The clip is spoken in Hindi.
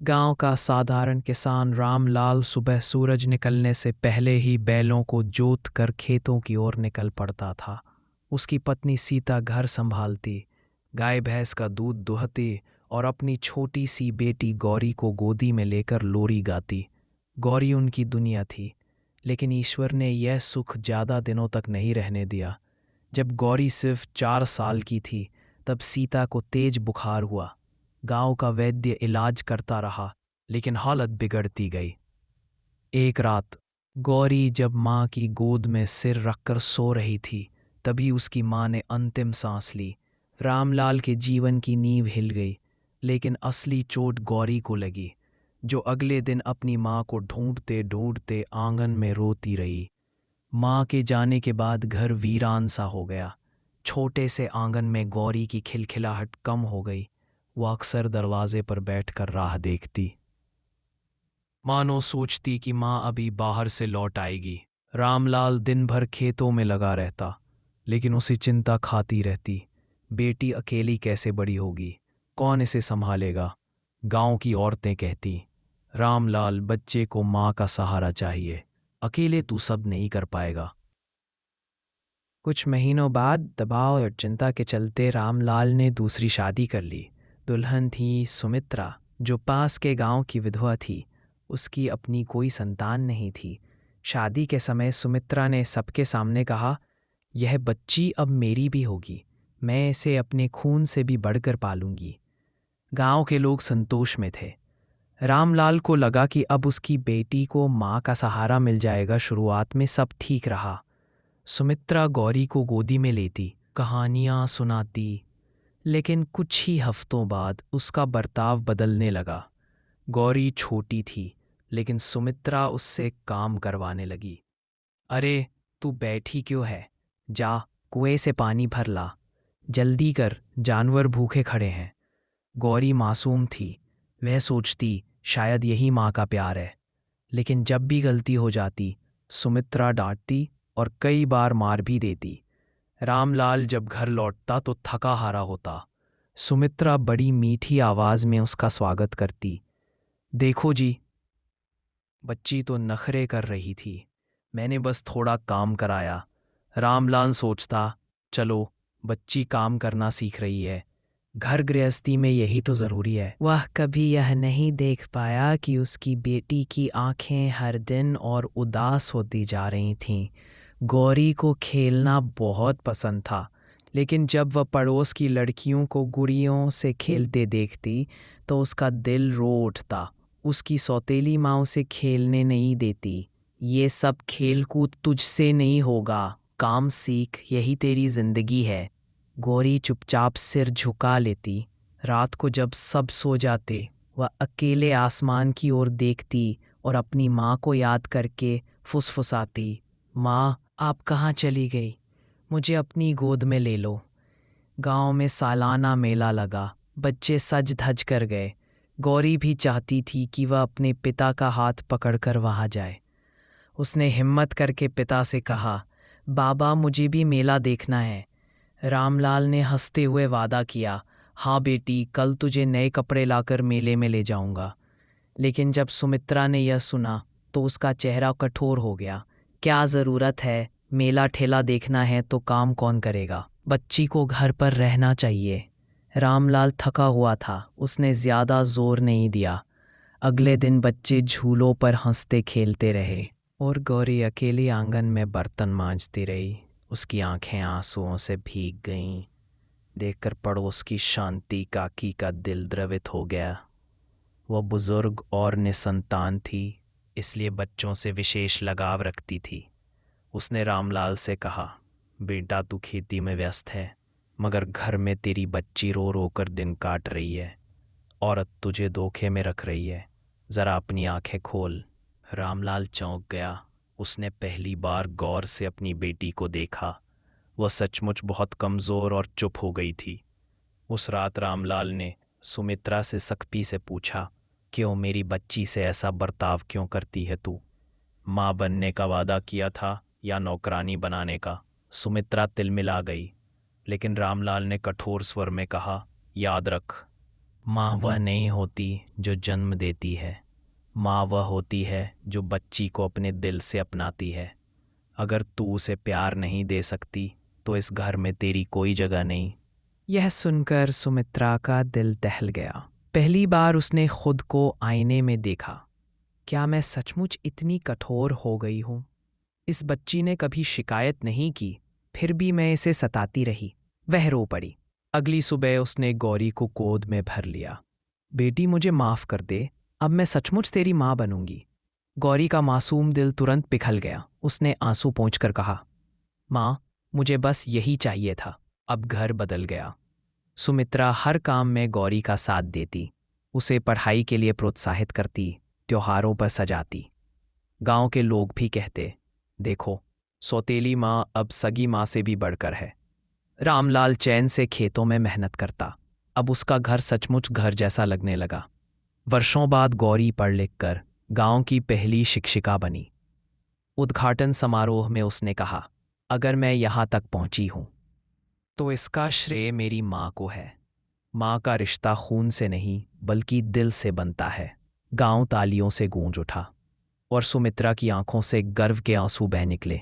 गांव का साधारण किसान रामलाल सुबह सूरज निकलने से पहले ही बैलों को जोत कर खेतों की ओर निकल पड़ता था। उसकी पत्नी सीता घर संभालती, गाय भैंस का दूध दुहती और अपनी छोटी सी बेटी गौरी को गोदी में लेकर लोरी गाती। गौरी उनकी दुनिया थी, लेकिन ईश्वर ने यह सुख ज़्यादा दिनों तक नहीं रहने दिया। जब गौरी सिर्फ 4 साल की थी, तब सीता को तेज बुखार हुआ। गांव का वैद्य इलाज करता रहा, लेकिन हालत बिगड़ती गई। एक रात गौरी जब माँ की गोद में सिर रखकर सो रही थी, तभी उसकी माँ ने अंतिम सांस ली। रामलाल के जीवन की नींव हिल गई, लेकिन असली चोट गौरी को लगी, जो अगले दिन अपनी माँ को ढूंढते ढूंढते आंगन में रोती रही। माँ के जाने के बाद घर वीरान सा हो गया। छोटे से आंगन में गौरी की खिलखिलाहट कम हो गई। वो अक्सर दरवाजे पर बैठकर राह देखती, मानो सोचती कि माँ अभी बाहर से लौट आएगी। रामलाल दिन भर खेतों में लगा रहता, लेकिन उसे चिंता खाती रहती। बेटी अकेली कैसे बड़ी होगी, कौन इसे संभालेगा। गांव की औरतें कहती, रामलाल, बच्चे को माँ का सहारा चाहिए, अकेले तू सब नहीं कर पाएगा। कुछ महीनों बाद दबाव और चिंता के चलते रामलाल ने दूसरी शादी कर ली। दुल्हन थी सुमित्रा, जो पास के गांव की विधवा थी। उसकी अपनी कोई संतान नहीं थी। शादी के समय सुमित्रा ने सबके सामने कहा, यह बच्ची अब मेरी भी होगी, मैं इसे अपने खून से भी बढ़कर पालूंगी। गांव के लोग संतोष में थे। रामलाल को लगा कि अब उसकी बेटी को माँ का सहारा मिल जाएगा। शुरुआत में सब ठीक रहा। सुमित्रा गौरी को गोदी में लेती, कहानियाँ सुनाती, लेकिन कुछ ही हफ्तों बाद उसका बर्ताव बदलने लगा। गौरी छोटी थी, लेकिन सुमित्रा उससे काम करवाने लगी। अरे, तू बैठी क्यों है? जा, कुएं से पानी भर ला। जल्दी कर, जानवर भूखे खड़े हैं। गौरी मासूम थी, वह सोचती शायद यही माँ का प्यार है। लेकिन जब भी गलती हो जाती, सुमित्रा डांटती और कई बार मार भी देती। रामलाल जब घर लौटता तो थका हारा होता। सुमित्रा बड़ी मीठी आवाज में उसका स्वागत करती। देखो जी, बच्ची तो नखरे कर रही थी, मैंने बस थोड़ा काम कराया। रामलाल सोचता, चलो, बच्ची काम करना सीख रही है, घर गृहस्थी में यही तो ज़रूरी है। वह कभी यह नहीं देख पाया कि उसकी बेटी की आंखें हर दिन और उदास होती जा रही थीं। गौरी को खेलना बहुत पसंद था, लेकिन जब वह पड़ोस की लड़कियों को गुड़ियों से खेलते देखती तो उसका दिल रो उठता। उसकी सौतेली माँ उसे खेलने नहीं देती। ये सब खेल कूद तुझसे नहीं होगा, काम सीख, यही तेरी जिंदगी है। गौरी चुपचाप सिर झुका लेती। रात को जब सब सो जाते, वह अकेले आसमान की ओर देखती और अपनी माँ को याद करके फुसफुसाती, माँ, आप कहाँ चली गई? मुझे अपनी गोद में ले लो। गांव में सालाना मेला लगा, बच्चे सज धज कर गए। गौरी भी चाहती थी कि वह अपने पिता का हाथ पकड़कर वहां जाए। उसने हिम्मत करके पिता से कहा, बाबा, मुझे भी मेला देखना है। रामलाल ने हंसते हुए वादा किया, हाँ बेटी, कल तुझे नए कपड़े लाकर मेले में ले जाऊंगा। लेकिन जब सुमित्रा ने यह सुना तो उसका चेहरा कठोर हो गया। क्या ज़रूरत है, मेला ठेला देखना है तो काम कौन करेगा? बच्ची को घर पर रहना चाहिए। रामलाल थका हुआ था, उसने ज़्यादा जोर नहीं दिया। अगले दिन बच्चे झूलों पर हंसते खेलते रहे और गौरी अकेली आंगन में बर्तन मांजती रही। उसकी आंखें आंसुओं से भीग गईं। देखकर पड़ोस की शांति काकी का दिल द्रवित हो गया। वह बुजुर्ग और निसंतान थी, इसलिए बच्चों से विशेष लगाव रखती थी। उसने रामलाल से कहा, बेटा, तू खेती में व्यस्त है, मगर घर में तेरी बच्ची रो रो कर दिन काट रही है। औरत तुझे धोखे में रख रही है, ज़रा अपनी आंखें खोल। रामलाल चौंक गया। उसने पहली बार गौर से अपनी बेटी को देखा। वह सचमुच बहुत कमज़ोर और चुप हो गई थी। उस रात रामलाल ने सुमित्रा से सख्ती से पूछा, क्यों मेरी बच्ची से ऐसा बर्ताव क्यों करती है तू? माँ बनने का वादा किया था या नौकरानी बनाने का? सुमित्रा तिलमिला गई, लेकिन रामलाल ने कठोर स्वर में कहा, याद रख, माँ वह नहीं होती जो जन्म देती है, माँ वह होती है जो बच्ची को अपने दिल से अपनाती है। अगर तू उसे प्यार नहीं दे सकती तो इस घर में तेरी कोई जगह नहीं। यह सुनकर सुमित्रा का दिल दहल गया। पहली बार उसने खुद को आईने में देखा। क्या मैं सचमुच इतनी कठोर हो गई हूँ? इस बच्ची ने कभी शिकायत नहीं की, फिर भी मैं इसे सताती रही। वह रो पड़ी। अगली सुबह उसने गौरी को गोद में भर लिया। बेटी, मुझे माफ कर दे, अब मैं सचमुच तेरी माँ बनूंगी। गौरी का मासूम दिल तुरंत पिघल गया। उसने आंसू पोंछकर कहा, माँ, मुझे बस यही चाहिए था। अब घर बदल गया। सुमित्रा हर काम में गौरी का साथ देती, उसे पढ़ाई के लिए प्रोत्साहित करती, त्योहारों पर सजाती। गांव के लोग भी कहते, देखो, सौतेली माँ अब सगी माँ से भी बढ़कर है। रामलाल चैन से खेतों में मेहनत करता, अब उसका घर सचमुच घर जैसा लगने लगा। वर्षों बाद गौरी पढ़ लिख कर गांव की पहली शिक्षिका बनी। उद्घाटन समारोह में उसने कहा, अगर मैं यहाँ तक पहुंची हूं तो इसका श्रेय मेरी माँ को है। माँ का रिश्ता खून से नहीं बल्कि दिल से बनता है। गांव तालियों से गूंज उठा और सुमित्रा की आंखों से गर्व के आंसू बह निकले।